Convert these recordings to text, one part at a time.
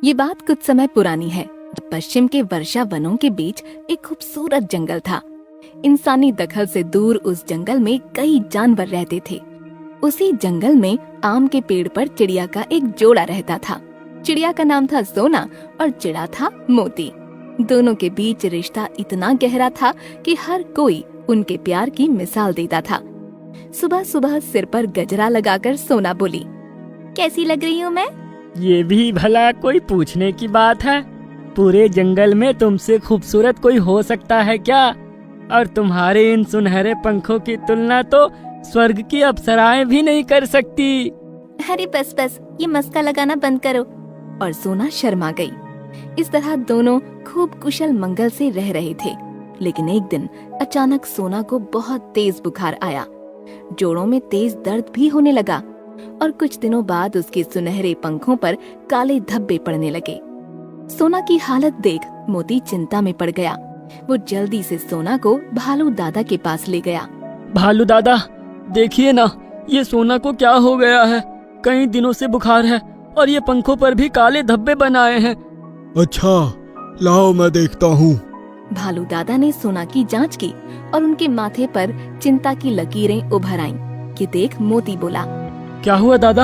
ये बात कुछ समय पुरानी है। पश्चिम के वर्षा वनों के बीच एक खूबसूरत जंगल था। इंसानी दखल से दूर उस जंगल में कई जानवर रहते थे। उसी जंगल में आम के पेड़ पर चिड़िया का एक जोड़ा रहता था। चिड़िया का नाम था सोना और चिड़ा था मोती। दोनों के बीच रिश्ता इतना गहरा था कि हर कोई उनके प्यार की मिसाल देता था। सुबह सुबह सिर पर गजरा लगाकर सोना बोली, कैसी लग रही हूँ मैं? ये भी भला कोई पूछने की बात है? पूरे जंगल में तुमसे खूबसूरत कोई हो सकता है क्या? और तुम्हारे इन सुनहरे पंखों की तुलना तो स्वर्ग की अप्सराएं भी नहीं कर सकती। अरे बस बस, ये मस्का लगाना बंद करो। और सोना शर्मा गई। इस तरह दोनों खूब कुशल मंगल से रह रहे थे। लेकिन एक दिन अचानक सोना को बहुत तेज बुखार आया। जोड़ों में तेज दर्द भी होने लगा और कुछ दिनों बाद उसके सुनहरे पंखों पर काले धब्बे पड़ने लगे। सोना की हालत देख मोती चिंता में पड़ गया। वो जल्दी से सोना को भालू दादा के पास ले गया। भालू दादा, देखिए ना, ये सोना को क्या हो गया है? कई दिनों से बुखार है और ये पंखों पर भी काले धब्बे बनाए हैं। अच्छा, लाओ मैं देखता हूँ। भालू दादा ने सोना की जांच की और उनके माथे पर चिंता की लकीरें उभर आईं। ये देख मोती बोला, क्या हुआ दादा?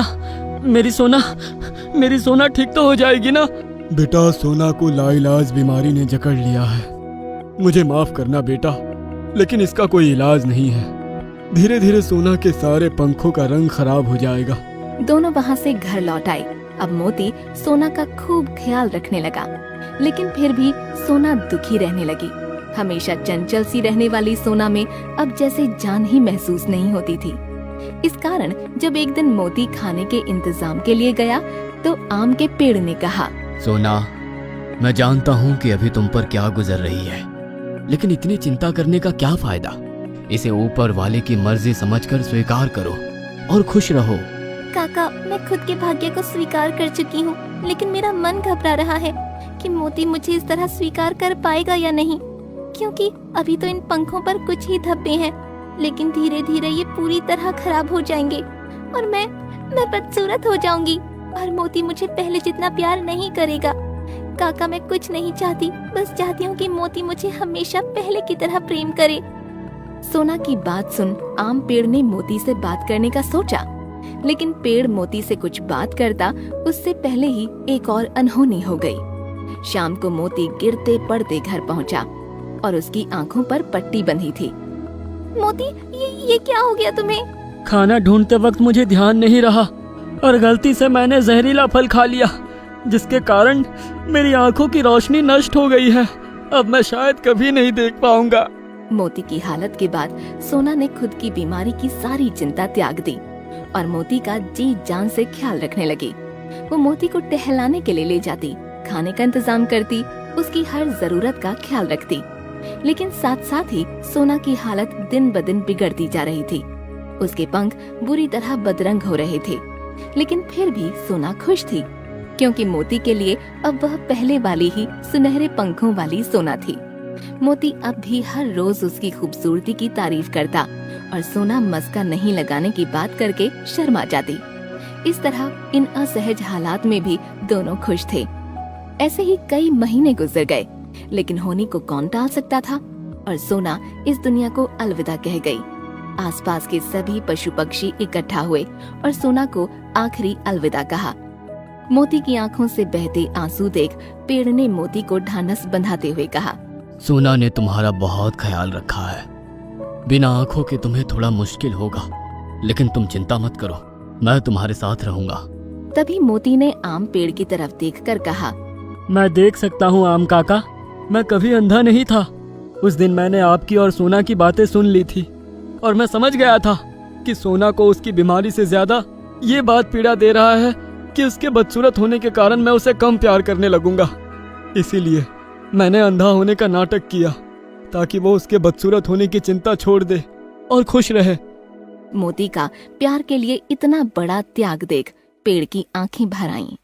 मेरी सोना ठीक तो हो जाएगी ना? बेटा, सोना को लाइलाज बीमारी ने जकड़ लिया है। मुझे माफ करना बेटा, लेकिन इसका कोई इलाज नहीं है। धीरे धीरे सोना के सारे पंखों का रंग खराब हो जाएगा। दोनों वहाँ से घर लौट आए। अब मोती सोना का खूब ख्याल रखने लगा, लेकिन फिर भी सोना दुखी रहने लगी। हमेशा चंचल सी रहने वाली सोना में अब जैसे जान ही महसूस नहीं होती थी। इस कारण जब एक दिन मोती खाने के इंतजाम के लिए गया तो आम के पेड़ ने कहा, सोना, मैं जानता हूँ कि अभी तुम पर क्या गुजर रही है, लेकिन इतनी चिंता करने का क्या फायदा? इसे ऊपर वाले की मर्जी समझकर स्वीकार करो और खुश रहो। काका, मैं खुद के भाग्य को स्वीकार कर चुकी हूँ, लेकिन मेरा मन घबरा रहा है कि मोती मुझे इस तरह स्वीकार कर पाएगा या नहीं, क्योंकि अभी तो इन पंखों पर कुछ ही धब्बे हैं, लेकिन धीरे धीरे ये पूरी तरह खराब हो जाएंगे और मैं बदसूरत हो जाऊंगी और मोती मुझे पहले जितना प्यार नहीं करेगा। काका, मैं कुछ नहीं चाहती, बस चाहती हूँ कि मोती मुझे हमेशा पहले की तरह प्रेम करे। सोना की बात सुन आम पेड़ ने मोती से बात करने का सोचा, लेकिन पेड़ मोती से कुछ बात करता उससे पहले ही एक और अनहोनी हो गई। शाम को मोती गिरते पड़ते घर पहुंचा और उसकी आंखों पर पट्टी बंधी थी। मोती, ये क्या हो गया तुम्हें? खाना ढूंढते वक्त मुझे ध्यान नहीं रहा और गलती से मैंने जहरीला फल खा लिया, जिसके कारण मेरी आंखों की रोशनी नष्ट हो गई है। अब मैं शायद कभी नहीं देख पाऊंगा। मोती की हालत के बाद सोना ने खुद की बीमारी की सारी चिंता त्याग दी और मोती का जी जान से ख्याल रखने लगी। वो मोती को टहलाने के लिए ले जाती, खाने का इंतजाम करती, उसकी हर जरूरत का ख्याल रखती। लेकिन साथ साथ ही सोना की हालत दिन ब दिन बिगड़ती जा रही थी। उसके पंख बुरी तरह बदरंग हो रहे थे, लेकिन फिर भी सोना खुश थी, क्योंकि मोती के लिए अब वह पहले वाली ही सुनहरे पंखों वाली सोना थी। मोती अब भी हर रोज उसकी खूबसूरती की तारीफ करता और सोना मस्का नहीं लगाने की बात करके शर्मा जाती। इस तरह इन असहज हालात में भी दोनों खुश थे। ऐसे ही कई महीने गुजर गए, लेकिन होनी को कौन टाल सकता था और सोना इस दुनिया को अलविदा कह गई। आसपास के सभी पशु पक्षी इकट्ठा हुए और सोना को आखिरी अलविदा कहा। मोती की आंखों से बहते आंसू देख पेड़ ने मोती को ढांढस बंधाते हुए कहा, सोना ने तुम्हारा बहुत ख्याल रखा है। बिना आंखों के तुम्हें थोड़ा मुश्किल होगा, लेकिन तुम चिंता मत करो, मैं तुम्हारे साथ रहूंगा। तभी मोती ने आम पेड़ की तरफ देखकर कहा, मैं देख सकता हूँ आम काका, मैं कभी अंधा नहीं था। उस दिन मैंने आपकी और सोना की बातें सुन ली थी और मैं समझ गया था कि सोना को उसकी बीमारी से ज्यादा ये बात पीड़ा दे रहा है कि उसके बदसूरत होने के कारण मैं उसे कम प्यार करने लगूंगा। इसीलिए मैंने अंधा होने का नाटक किया ताकि वो उसके बदसूरत होने की चिंता छोड़ दे और खुश रहे। मोती का प्यार के लिए इतना बड़ा त्याग देख पेड़ की आंखें भर आईं।